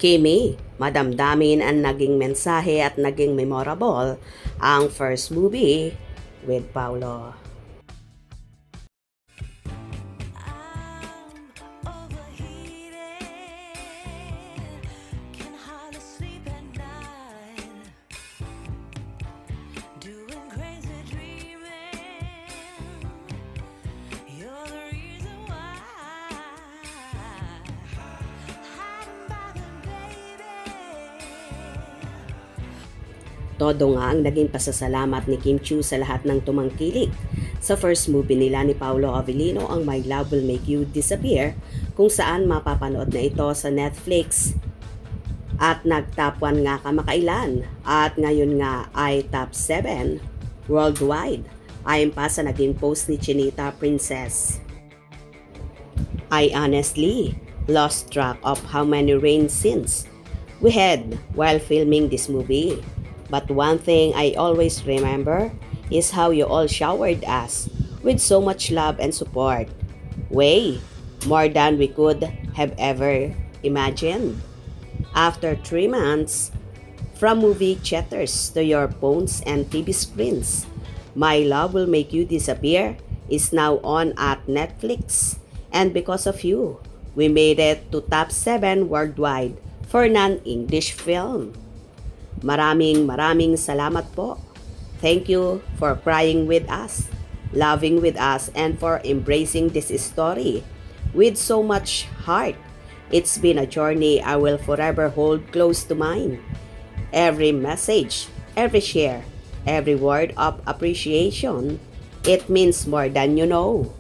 Kimi, madamdamin ang naging mensahe at naging memorable ang first movie with Paulo. Todo nga ang naging pasasalamat ni Kim Chiu sa lahat ng tumangkilik sa first movie nila ni Paolo Avellino, ang My Love Will Make You Disappear, kung saan mapapanood na ito sa Netflix. At nag-top 1 nga kamakailan at ngayon nga ay top 7 worldwide ayon pa sa naging post ni Chinita Princess. I honestly lost track of how many rain scenes we had while filming this movie. But one thing I always remember is how you all showered us with so much love and support. Way more than we could have ever imagined. After 3 months, from movie chatters to your phones and TV screens, My Love Will Make You Disappear is now on at Netflix. And because of you, we made it to top 7 worldwide for non-English film. Maraming salamat po. Thank you for crying with us, loving with us, and for embracing this story with so much heart. It's been a journey I will forever hold close to mine. Every message, every share, every word of appreciation, it means more than you know.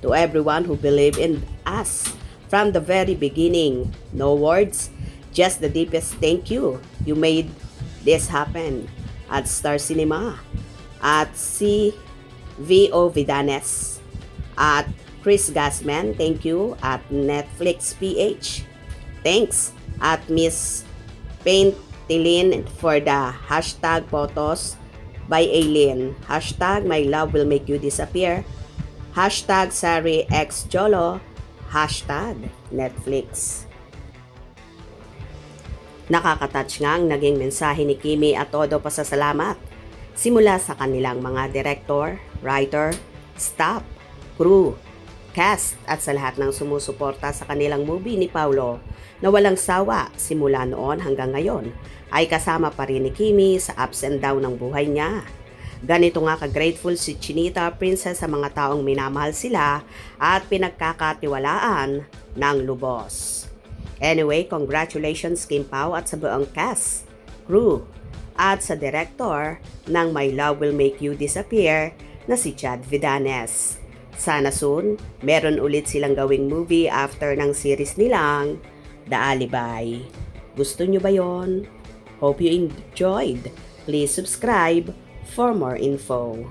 To everyone who believed in us from the very beginning, no words, just the deepest thank you. You made this happen at Star Cinema, at CVO Vidanes, at Chris Gasman, thank you, at Netflix PH. Thanks at Miss Paintilin for the hashtag photos by Aileen, hashtag My Love Will Make You Disappear, hashtag Sari X Jolo, hashtag Netflix. Nakakatouch nga ang naging mensahe ni Kimi at todo pasasalamat simula sa kanilang mga director, writer, staff, crew, cast at sa lahat ng sumusuporta sa kanilang movie ni Paulo na walang sawa simula noon hanggang ngayon ay kasama pa rin ni Kimi sa ups and down ng buhay niya. Ganito nga ka-grateful si Chinita Princess sa mga taong minamahal sila at pinagkakatiwalaan ng lubos. Anyway, congratulations Kim Pao at sa buong cast, crew, at sa director ng My Love Will Make You Disappear na si Chad Vidanes. Sana soon, meron ulit silang gawing movie after ng series nilang The Alibi. Gusto nyo ba yon? Hope you enjoyed. Please subscribe for more info.